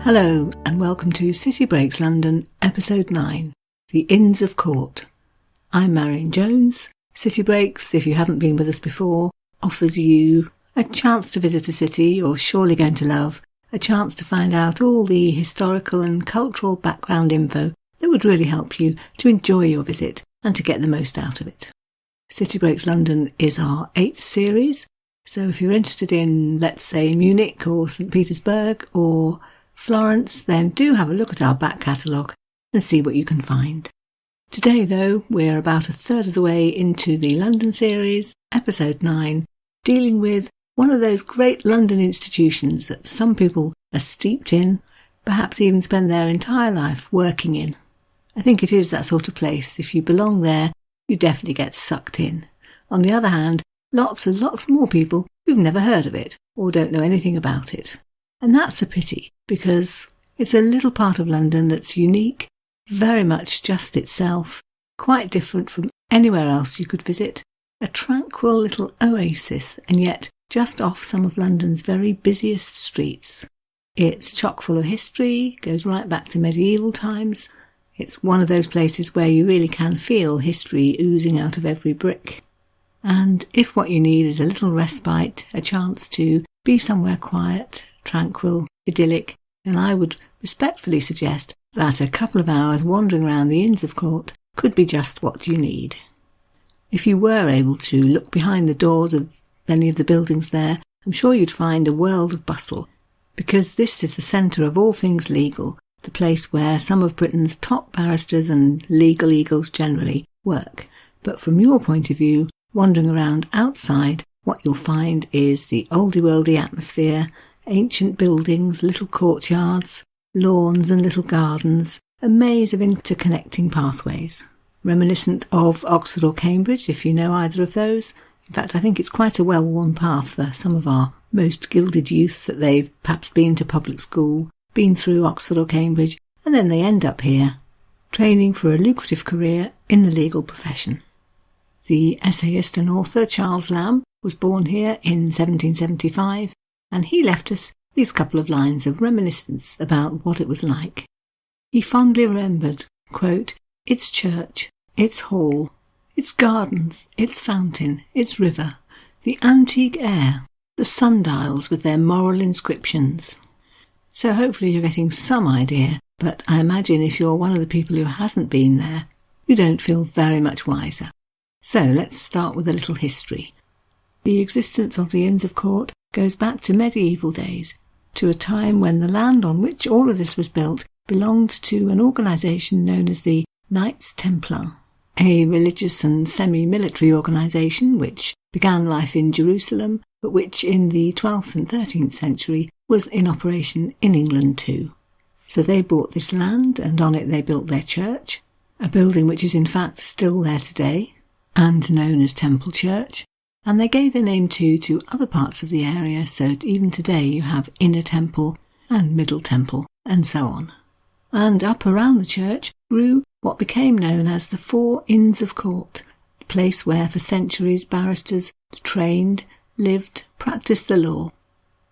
Hello and welcome to City Breaks London, Episode 9, The Inns of Court. I'm Marion Jones. City Breaks, if you haven't been with us before, offers you a chance to visit a city you're surely going to love, a chance to find out all the historical and cultural background info that would really help you to enjoy your visit and to get the most out of it. City Breaks London is our 8th series, so if you're interested in, let's say, Munich or St. Petersburg or Florence, then do have a look at our back catalogue and see what you can find. Today, though, we're about a third of the way into the London series, Episode 9, dealing with one of those great London institutions that some people are steeped in, perhaps even spend their entire life working in. I think it is that sort of place. If you belong there, you definitely get sucked in. On the other hand, lots and lots more people who've never heard of it or don't know anything about it. And that's a pity, because it's a little part of London that's unique, very much just itself, quite different from anywhere else you could visit, a tranquil little oasis, and yet just off some of London's very busiest streets. It's chock full of history, goes right back to medieval times. It's one of those places where you really can feel history oozing out of every brick. And if what you need is a little respite, a chance to be somewhere quiet, tranquil, idyllic, then I would respectfully suggest that a couple of hours wandering around the Inns of Court could be just what you need. If you were able to look behind the doors of many of the buildings there, I'm sure you'd find a world of bustle, because this is the centre of all things legal, the place where some of Britain's top barristers and legal eagles generally work. But from your point of view, wandering around outside, what you'll find is the oldie-worldy atmosphere, ancient buildings, little courtyards, lawns and little gardens, a maze of interconnecting pathways, reminiscent of Oxford or Cambridge, if you know either of those. In fact, I think it's quite a well-worn path for some of our most gilded youth that they've perhaps been to public school, been through Oxford or Cambridge, and then they end up here, training for a lucrative career in the legal profession. The essayist and author Charles Lamb was born here in 1775, and he left us these couple of lines of reminiscence about what it was like. He fondly remembered, quote, its church, its hall, its gardens, its fountain, its river, the antique air, the sundials with their moral inscriptions. So hopefully you're getting some idea, but I imagine if you're one of the people who hasn't been there, you don't feel very much wiser. So let's start with a little history. The existence of the Inns of Court goes back to medieval days, to a time when the land on which all of this was built belonged to an organisation known as the Knights Templar, a religious and semi-military organisation which began life in Jerusalem, but which in the 12th and 13th century was in operation in England too. So they bought this land, and on it they built their church, a building which is in fact still there today, and known as Temple Church. And they gave their name too to other parts of the area, so that even today you have Inner Temple and Middle Temple, and so on. And up around the church grew what became known as the 4 Inns of Court, the place where for centuries barristers trained, lived, practised the law.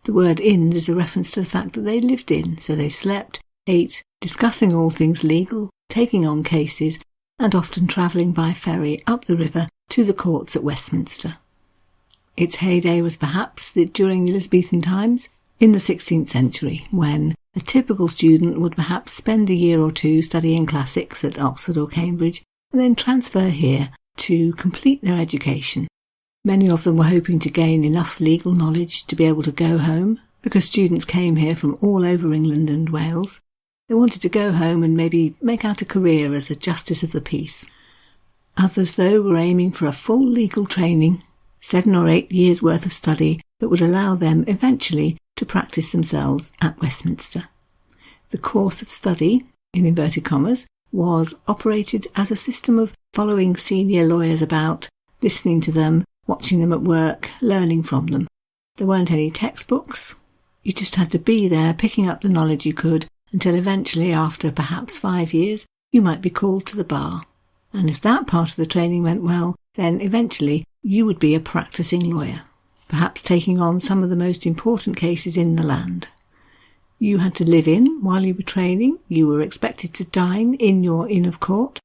The word inns is a reference to the fact that they lived in, so they slept, ate, discussing all things legal, taking on cases, and often travelling by ferry up the river to the courts at Westminster. Its heyday was perhaps during the Elizabethan times, in the 16th century, when a typical student would perhaps spend a year or two studying classics at Oxford or Cambridge, and then transfer here to complete their education. Many of them were hoping to gain enough legal knowledge to be able to go home, because students came here from all over England and Wales. They wanted to go home and maybe make out a career as a justice of the peace. Others, though, were aiming for a full legal training, 7 or 8 years' worth of study that would allow them eventually to practice themselves at Westminster. The course of study, in inverted commas, was operated as a system of following senior lawyers about, listening to them, watching them at work, learning from them. There weren't any textbooks. You just had to be there picking up the knowledge you could until eventually, after perhaps 5 years, you might be called to the bar. And if that part of the training went well, then eventually you would be a practising lawyer, perhaps taking on some of the most important cases in the land. you had to live in while you were training. You were expected to dine in your Inn of Court,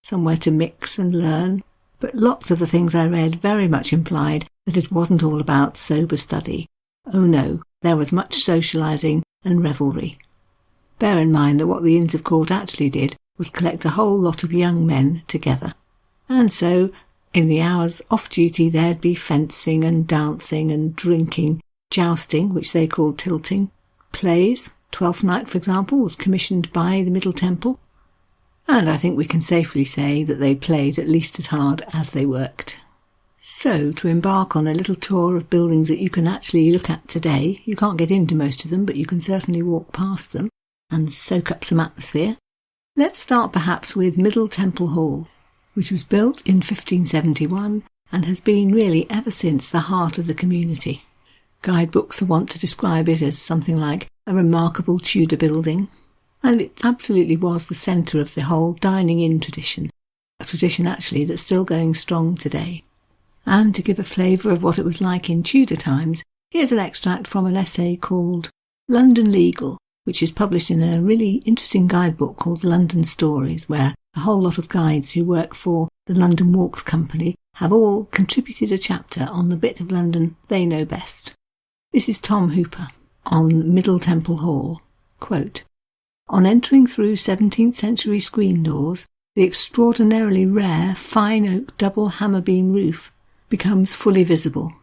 somewhere to mix and learn. But lots of the things I read very much implied that it wasn't all about sober study. Oh no, there was much socialising and revelry. Bear in mind that what the Inns of Court actually did was collect a whole lot of young men together. And so, in the hours off duty, there'd be fencing and dancing and drinking, jousting, which they called tilting, plays. Twelfth Night, for example, was commissioned by the Middle Temple. And I think we can safely say that they played at least as hard as they worked. So, to embark on a little tour of buildings that you can actually look at today, you can't get into most of them, but you can certainly walk past them and soak up some atmosphere. Let's start perhaps with Middle Temple Hall, which was built in 1571 and has been really ever since the heart of the community. Guidebooks are wont to describe it as something like a remarkable Tudor building, and it absolutely was the centre of the whole dining-in tradition, a tradition actually that's still going strong today. And to give a flavour of what it was like in Tudor times, here's an extract from an essay called London Legal, which is published in a really interesting guidebook called London Stories, where a whole lot of guides who work for the London Walks Company have all contributed a chapter on the bit of London they know best. This is Tom Hooper on Middle Temple Hall. Quote, "On entering through 17th century screen doors, the extraordinarily rare fine oak double hammer beam roof becomes fully visible.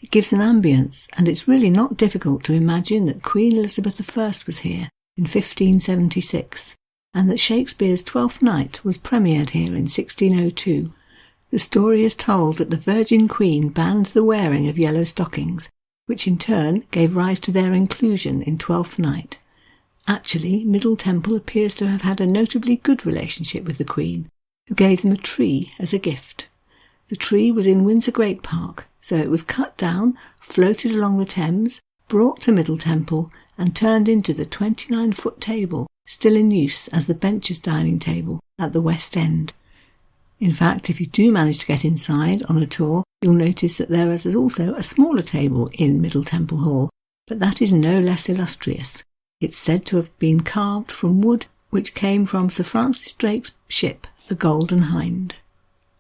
It gives an ambience, and it's really not difficult to imagine that Queen Elizabeth I was here in 1576, and that Shakespeare's Twelfth Night was premiered here in 1602. The story is told that the Virgin Queen banned the wearing of yellow stockings, which in turn gave rise to their inclusion in Twelfth Night. Actually, Middle Temple appears to have had a notably good relationship with the Queen, who gave them a tree as a gift. The tree was in Windsor Great Park, so it was cut down, floated along the Thames, brought to Middle Temple, and turned into the 29-foot table, still in use as the Benchers dining table at the West End. In fact, if you do manage to get inside on a tour, you'll notice that there is also a smaller table in Middle Temple Hall, but that is no less illustrious. It's said to have been carved from wood which came from Sir Francis Drake's ship, the Golden Hind.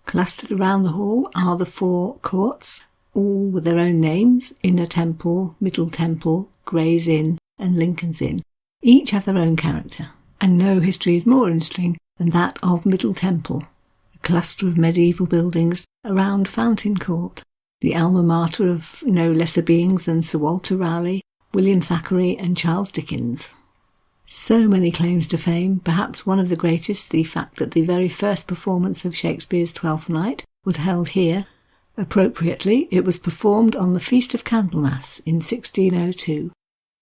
Clustered around the hall are the 4 courts, all with their own names: Inner Temple, Middle Temple, Gray's Inn and Lincoln's Inn. Each have their own character, and no history is more interesting than that of Middle Temple, a cluster of medieval buildings around Fountain Court, the alma mater of no lesser beings than Sir Walter Raleigh, William Thackeray and Charles Dickens. So many claims to fame, perhaps one of the greatest the fact that the very first performance of Shakespeare's Twelfth Night was held here. Appropriately, it was performed on the Feast of Candlemas in 1602,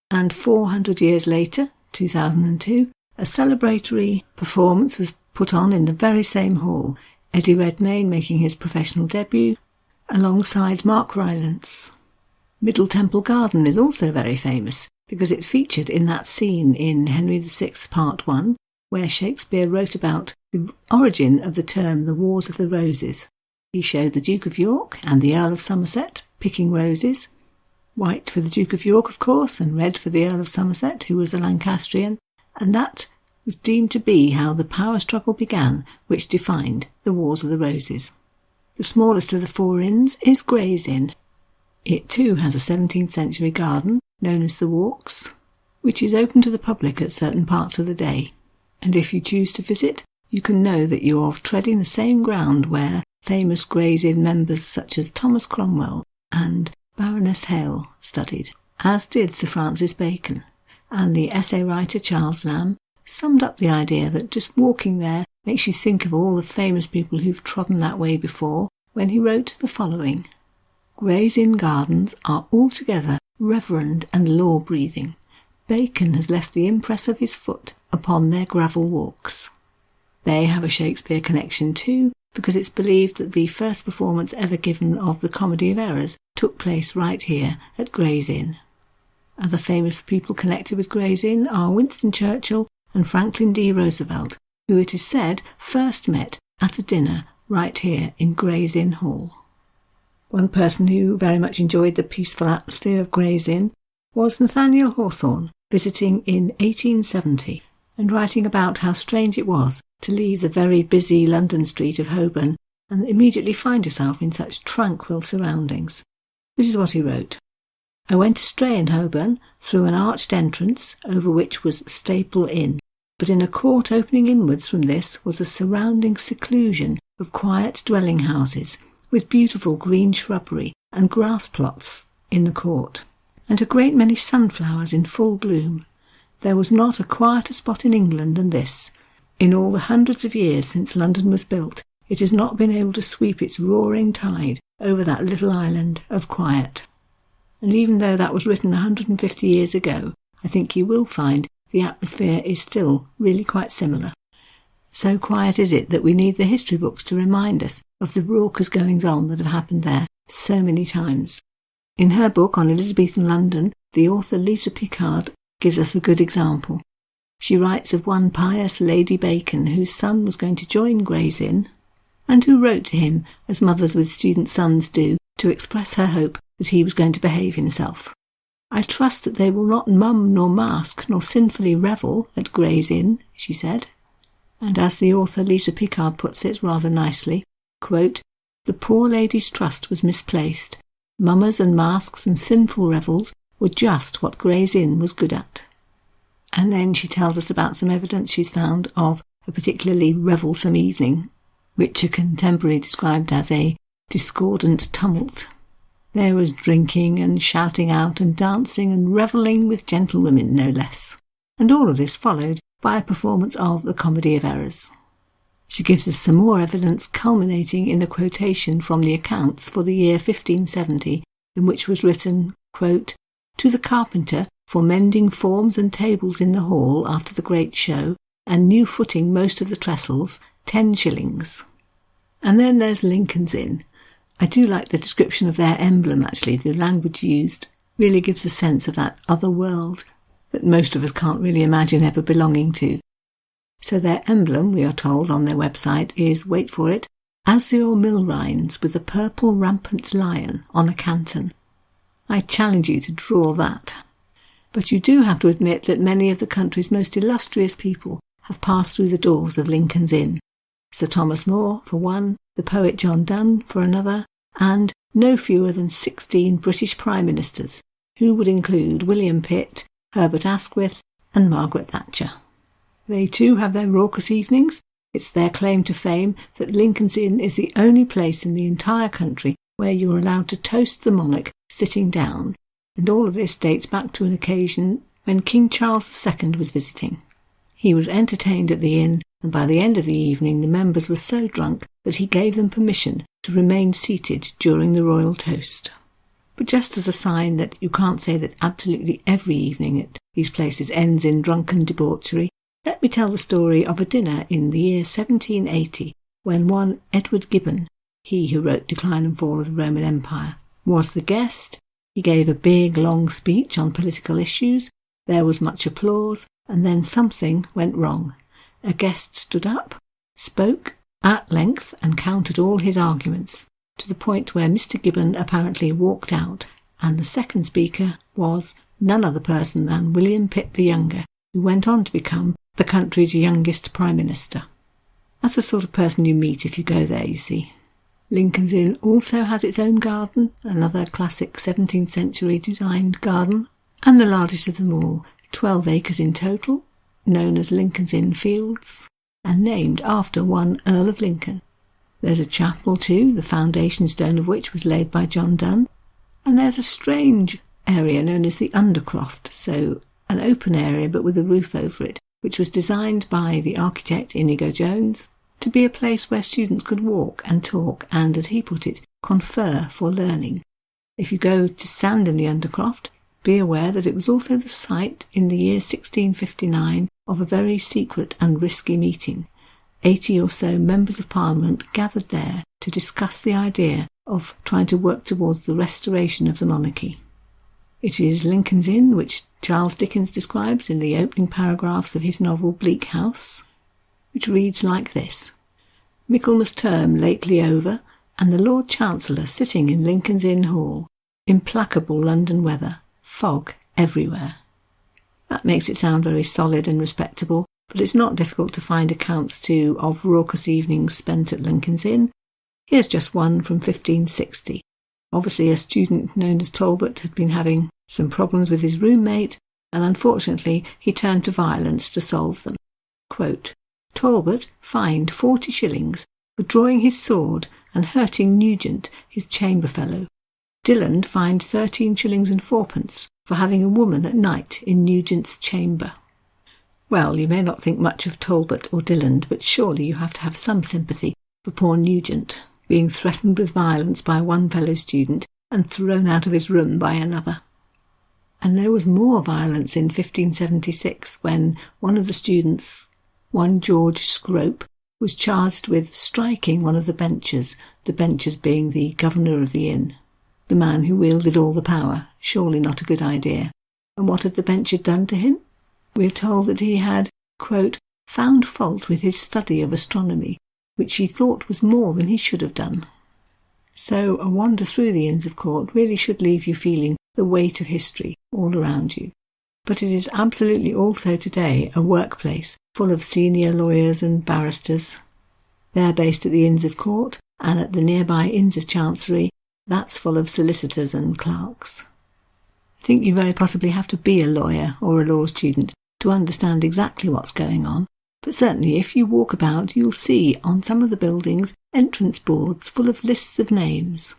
and 400 years later, 2002, a celebratory performance was put on in the very same hall, Eddie Redmayne making his professional debut, alongside Mark Rylance. Middle Temple Garden is also very famous, because it featured in that scene in Henry VI Part 1, where Shakespeare wrote about the origin of the term the Wars of the Roses. He showed the Duke of York and the Earl of Somerset picking roses, white for the Duke of York, of course, and red for the Earl of Somerset, who was a Lancastrian, and that was deemed to be how the power struggle began, which defined the Wars of the Roses. The smallest of the 4 inns is Gray's Inn. It too has a 17th century garden, known as the Walks, which is open to the public at certain parts of the day. And if you choose to visit, you can know that you are treading the same ground where famous Gray's Inn members such as Thomas Cromwell and Baroness Hale studied, as did Sir Francis Bacon. And the essay writer Charles Lamb summed up the idea that just walking there makes you think of all the famous people who've trodden that way before, when he wrote the following: "Gray's Inn gardens are altogether reverend and law-breathing. Bacon has left the impress of his foot upon their gravel walks." They have a Shakespeare connection too, because it's believed that the first performance ever given of the Comedy of Errors took place right here at Gray's Inn. Other famous people connected with Gray's Inn are Winston Churchill and Franklin D. Roosevelt, who it is said first met at a dinner right here in Gray's Inn Hall. One person who very much enjoyed the peaceful atmosphere of Gray's Inn was Nathaniel Hawthorne, visiting in 1870 and writing about how strange it was to leave the very busy London street of Holborn and immediately find yourself in such tranquil surroundings. This is what he wrote. I went astray in Holborn through an arched entrance over which was Staple Inn, but in a court opening inwards from this was a surrounding seclusion of quiet dwelling houses with beautiful green shrubbery and grass plots in the court, and a great many sunflowers in full bloom. There was not a quieter spot in England than this. In all the hundreds of years since London was built, it has not been able to sweep its roaring tide over that little island of quiet. And even though that was written 150 years ago, I think you will find the atmosphere is still really quite similar. So quiet is it that we need the history books to remind us of the raucous goings-on that have happened there so many times. In her book on Elizabethan London, the author Lisa Pickard gives us a good example. She writes of one pious Lady Bacon whose son was going to join Gray's Inn, and who wrote to him, as mothers with student sons do, to express her hope that he was going to behave himself. I trust that they will not mum nor mask nor sinfully revel at Gray's Inn, she said. And as the author Lisa Pickard puts it rather nicely, quote, the poor lady's trust was misplaced. Mummers and masks and sinful revels were just what Gray's Inn was good at. And then she tells us about some evidence she's found of a particularly revelsome evening, which a contemporary described as a discordant tumult. There was drinking and shouting out and dancing and revelling with gentlewomen, no less. And all of this followed by a performance of the Comedy of Errors. She gives us some more evidence culminating in a quotation from the accounts for the year 1570, in which was written, quote, to the carpenter for mending forms and tables in the hall after the great show, and new footing most of the trestles, 10 shillings. And then there's Lincoln's Inn. I do like the description of their emblem, actually. The language used really gives a sense of that other world that most of us can't really imagine ever belonging to. So their emblem, we are told on their website, is, wait for it, azure mill rinds with a purple rampant lion on a canton. I challenge you to draw that. But you do have to admit that many of the country's most illustrious people have passed through the doors of Lincoln's Inn. Sir Thomas More, for one, the poet John Donne, for another, and no fewer than 16 British Prime Ministers, who would include William Pitt, Herbert Asquith, and Margaret Thatcher. They too have their raucous evenings. It's their claim to fame that Lincoln's Inn is the only place in the entire country where you're allowed to toast the monarch sitting down, and all of this dates back to an occasion when King Charles II was visiting. He was entertained at the inn, and by the end of the evening the members were so drunk that he gave them permission to remain seated during the royal toast. But just as a sign that you can't say that absolutely every evening at these places ends in drunken debauchery, let me tell the story of a dinner in the year 1780, when one Edward Gibbon, he who wrote Decline and Fall of the Roman Empire, was the guest. He gave a big, long speech on political issues. There was much applause, and then something went wrong. A guest stood up, spoke at length, and countered all his arguments, to the point where Mr. Gibbon apparently walked out, and the second speaker was none other person than William Pitt the Younger, who went on to become the country's youngest Prime Minister. That's the sort of person you meet if you go there, you see. Lincoln's Inn also has its own garden, another classic 17th century designed garden, and the largest of them all, 12 acres in total, known as Lincoln's Inn Fields, and named after one Earl of Lincoln. There's a chapel too, the foundation stone of which was laid by John Donne, and there's a strange area known as the Undercroft, so an open area but with a roof over it, which was designed by the architect Inigo Jones to be a place where students could walk and talk and, as he put it, confer for learning. If you go to stand in the Undercroft, be aware that it was also the site in the year 1659 of a very secret and risky meeting. 80 or so members of Parliament gathered there to discuss the idea of trying to work towards the restoration of the monarchy. It is Lincoln's Inn which Charles Dickens describes in the opening paragraphs of his novel Bleak House, which reads like this: Michaelmas term lately over, and the Lord Chancellor sitting in Lincoln's Inn Hall. Implacable London weather, fog everywhere. That makes it sound very solid and respectable, but it's not difficult to find accounts too of raucous evenings spent at Lincoln's Inn. Here's just one from 1560. Obviously a student known as Talbot had been having some problems with his roommate, and unfortunately he turned to violence to solve them. Quote, Talbot fined 40 shillings for drawing his sword and hurting Nugent, his chamber fellow. Dilland fined 13 shillings and fourpence for having a woman at night in Nugent's chamber. Well, you may not think much of Talbot or Dilland, but surely you have to have some sympathy for poor Nugent, being threatened with violence by one fellow student and thrown out of his room by another. And there was more violence in 1576 when one of the students, one George Scrope, was charged with striking one of the benchers being the governor of the inn, the man who wielded all the power. Surely not a good idea. And what had the bencher done to him? We are told that he had, quote, found fault with his study of astronomy, which he thought was more than he should have done. So a wander through the Inns of Court really should leave you feeling the weight of history all around you. But it is absolutely also today a workplace full of senior lawyers and barristers. They're based at the Inns of Court, and at the nearby Inns of Chancery, that's full of solicitors and clerks. I think you very possibly have to be a lawyer or a law student to understand exactly what's going on, but certainly if you walk about you'll see on some of the buildings entrance boards full of lists of names.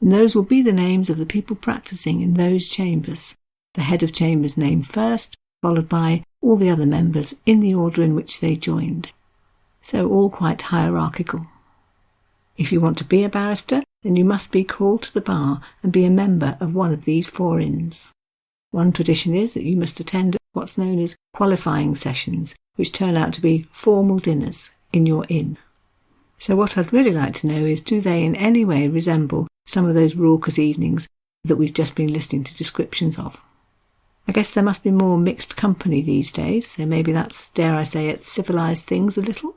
And those will be the names of the people practising in those chambers. The head of chambers named first, followed by all the other members in the order in which they joined. So all quite hierarchical. If you want to be a barrister, then you must be called to the bar and be a member of one of these 4 inns. One tradition is that you must attend what's known as qualifying sessions, which turn out to be formal dinners in your inn. So what I'd really like to know is, do they in any way resemble some of those raucous evenings that we've just been listening to descriptions of? I guess there must be more mixed company these days, so maybe that's, dare I say it, civilised things a little.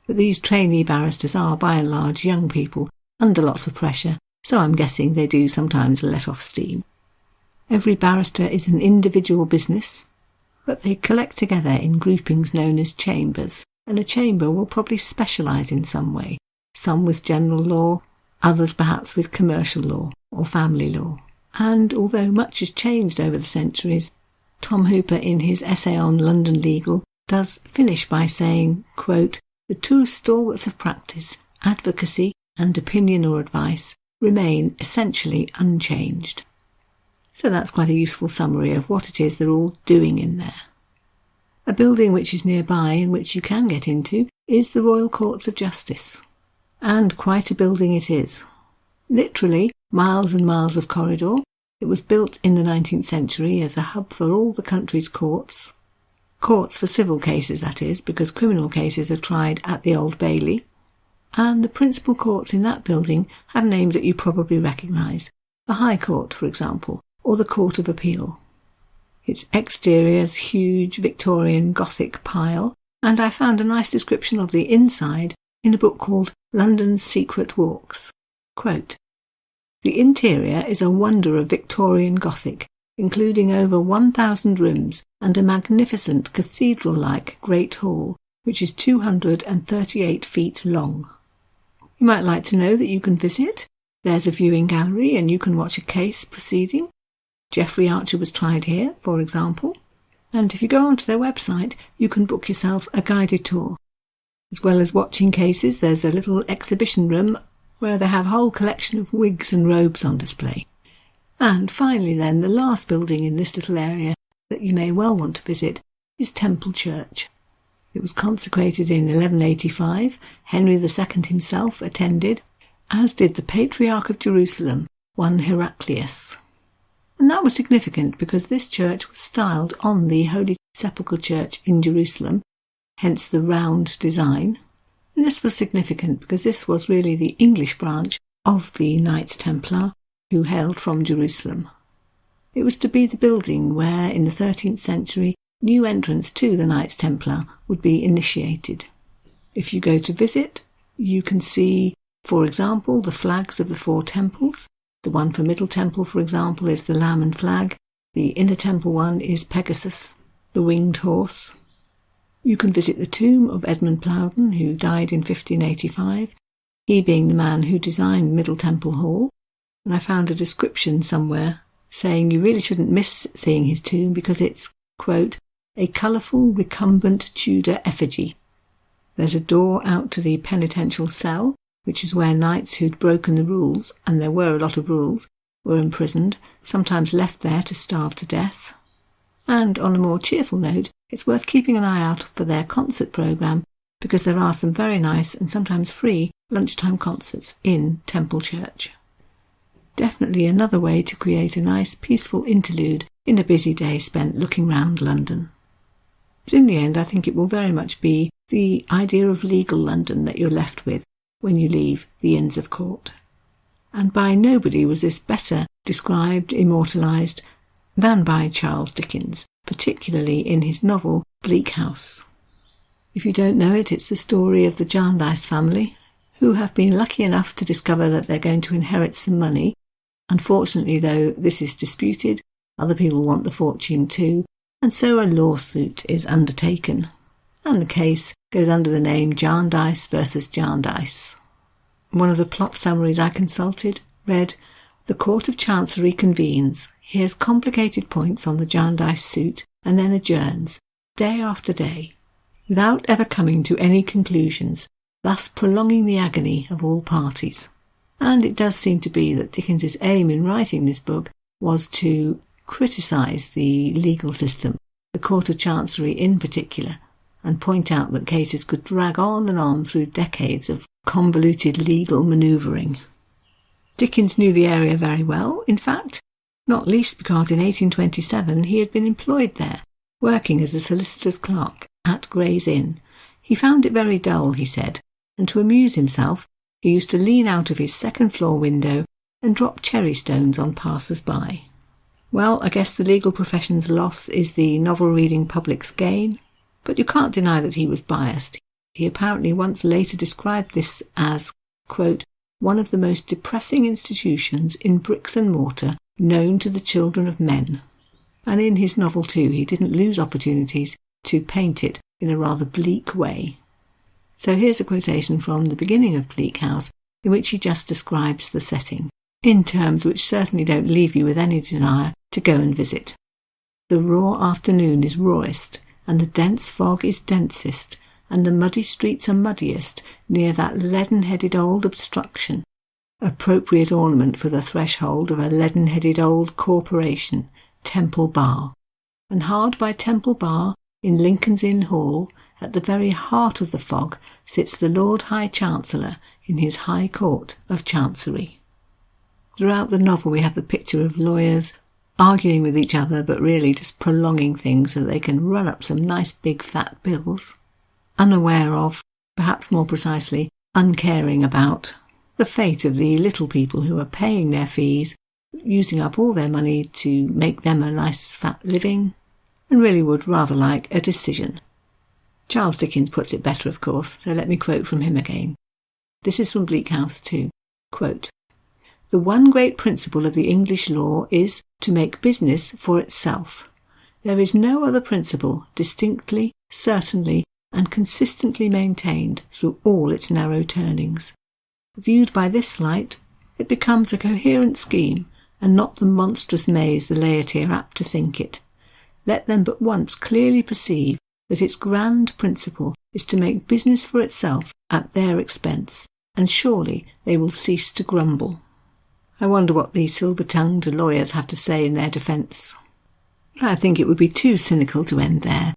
But these trainee barristers are, by and large, young people under lots of pressure, so I'm guessing they do sometimes let off steam. Every barrister is an individual business, but they collect together in groupings known as chambers, and a chamber will probably specialise in some way, some with general law, others perhaps with commercial law or family law. And although much has changed over the centuries, Tom Hooper in his essay on London Legal does finish by saying, quote, the 2 stalwarts of practice, advocacy and opinion or advice, remain essentially unchanged. So that's quite a useful summary of what it is they're all doing in there. A building which is nearby and which you can get into is the Royal Courts of Justice. And quite a building it is. Literally miles and miles of corridor. It was built in the 19th century as a hub for all the country's courts. Courts for civil cases, that is, because criminal cases are tried at the Old Bailey. And the principal courts in that building have names that you probably recognise. The High Court, for example, or the Court of Appeal. Its exterior's huge Victorian Gothic pile, and I found a nice description of the inside in a book called London's Secret Walks. Quote, the interior is a wonder of Victorian Gothic, including over 1,000 rooms and a magnificent cathedral-like Great Hall, which is 238 feet long. You might like to know that you can visit. There's a viewing gallery and you can watch a case proceeding. Geoffrey Archer was tried here, for example. And if you go onto their website, you can book yourself a guided tour. As well as watching cases, there's a little exhibition room where they have a whole collection of wigs and robes on display. And finally then, the last building in this little area that you may well want to visit is Temple Church. It was consecrated in 1185. Henry II himself attended, as did the Patriarch of Jerusalem, one Heraclius. And that was significant because this church was styled on the Holy Sepulchre Church in Jerusalem, hence the round design. And this was significant because this was really the English branch of the Knights Templar who hailed from Jerusalem. It was to be the building where, in the 13th century, new entrants to the Knights Templar would be initiated. If you go to visit, you can see, for example, the flags of the 4 temples. The one for Middle Temple, for example, is the Lamb and Flag. The Inner Temple one is Pegasus. The Winged Horse. You can visit the tomb of Edmund Plowden, who died in 1585, he being the man who designed Middle Temple Hall, and I found a description somewhere saying you really shouldn't miss seeing his tomb because it's, quote, a colourful, recumbent Tudor effigy. There's a door out to the penitential cell, which is where knights who'd broken the rules, and there were a lot of rules, were imprisoned, sometimes left there to starve to death. And on a more cheerful note, it's worth keeping an eye out for their concert programme, because there are some very nice and sometimes free lunchtime concerts in Temple Church. Definitely another way to create a nice peaceful interlude in a busy day spent looking round London. But in the end, I think it will very much be the idea of legal London that you're left with when you leave the Inns of Court. And by nobody was this better described, immortalised, than by Charles Dickens, particularly in his novel Bleak House. If you don't know it, it's the story of the Jarndyce family, who have been lucky enough to discover that they're going to inherit some money. Unfortunately, though, this is disputed. Other people want the fortune too, and so a lawsuit is undertaken. And the case goes under the name Jarndyce versus Jarndyce. One of the plot summaries I consulted read, "The Court of Chancery convenes, hears complicated points on the Jarndyce suit, and then adjourns, day after day, without ever coming to any conclusions, thus prolonging the agony of all parties." And it does seem to be that Dickens's aim in writing this book was to criticise the legal system, the Court of Chancery in particular, and point out that cases could drag on and on through decades of convoluted legal manoeuvring. Dickens knew the area very well, in fact, not least because in 1827 he had been employed there, working as a solicitor's clerk at Gray's Inn. He found it very dull, he said, and to amuse himself he used to lean out of his second-floor window and drop cherry stones on passers-by. Well, I guess the legal profession's loss is the novel-reading public's gain, but you can't deny that he was biased. He apparently once later described this as, quote, one of the most depressing institutions in bricks and mortar known to the children of men. And in his novel too, he didn't lose opportunities to paint it in a rather bleak way. So here's a quotation from the beginning of Bleak House, in which he just describes the setting, in terms which certainly don't leave you with any desire to go and visit. The raw afternoon is rawest, and the dense fog is densest, and the muddy streets are muddiest near that leaden-headed old obstruction, appropriate ornament for the threshold of a leaden-headed old corporation, Temple Bar. And hard by Temple Bar, in Lincoln's Inn Hall, at the very heart of the fog, sits the Lord High Chancellor in his High Court of Chancery. Throughout the novel we have the picture of lawyers arguing with each other, but really just prolonging things so they can run up some nice big fat bills, unaware of, perhaps more precisely, uncaring about, the fate of the little people who are paying their fees, using up all their money to make them a nice fat living, and really would rather like a decision. Charles Dickens puts it better, of course, so let me quote from him again. This is from Bleak House too. Quote, "The one great principle of the English law is to make business for itself. There is no other principle distinctly, certainly, and consistently maintained through all its narrow turnings. Viewed by this light, it becomes a coherent scheme, and not the monstrous maze the laity are apt to think it. Let them but once clearly perceive that its grand principle is to make business for itself at their expense, and surely they will cease to grumble." I wonder what the silver-tongued lawyers have to say in their defence. I think it would be too cynical to end there.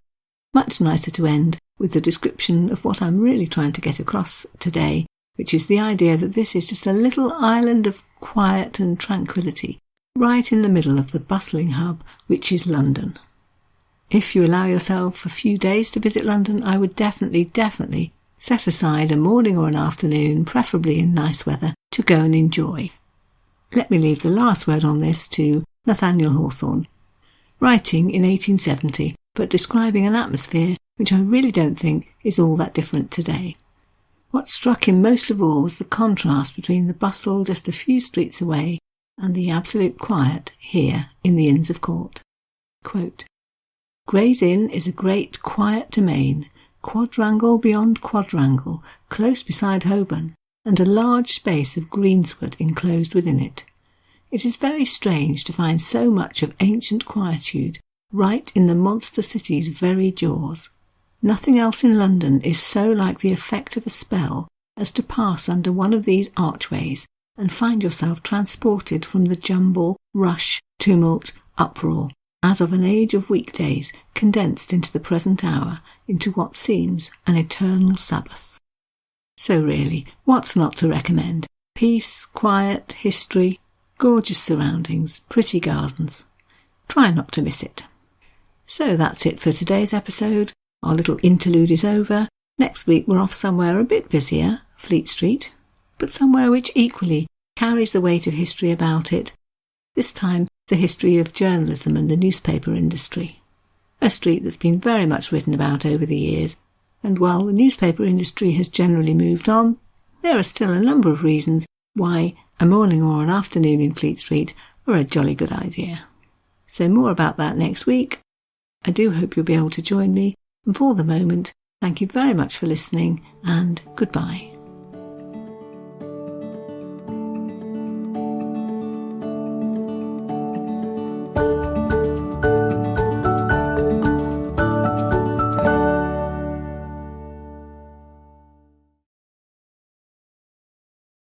Much nicer to end with the description of what I'm really trying to get across today, which is the idea that this is just a little island of quiet and tranquillity, right in the middle of the bustling hub which is London. If you allow yourself a few days to visit London, I would definitely set aside a morning or an afternoon, preferably in nice weather, to go and enjoy. Let me leave the last word on this to Nathaniel Hawthorne, writing in 1870, but describing an atmosphere which I really don't think is all that different today. What struck him most of all was the contrast between the bustle just a few streets away and the absolute quiet here in the Inns of Court. Quote, Gray's Inn is a great quiet domain, quadrangle beyond quadrangle, close beside Holborn, and a large space of greensward enclosed within it. It is very strange to find so much of ancient quietude right in the monster city's very jaws. Nothing else in London is so like the effect of a spell as to pass under one of these archways and find yourself transported from the jumble, rush, tumult, uproar, as of an age of weekdays condensed into the present hour, into what seems an eternal Sabbath. So really, what's not to recommend? Peace, quiet, history, gorgeous surroundings, pretty gardens. Try not to miss it. So that's it for today's episode. Our little interlude is over. Next week we're off somewhere a bit busier, Fleet Street, but somewhere which equally carries the weight of history about it. This time the history of journalism and the newspaper industry. A street that's been very much written about over the years, and while the newspaper industry has generally moved on, there are still a number of reasons why a morning or an afternoon in Fleet Street are a jolly good idea. So more about that next week. I do hope you'll be able to join me, and for the moment, thank you very much for listening, and goodbye.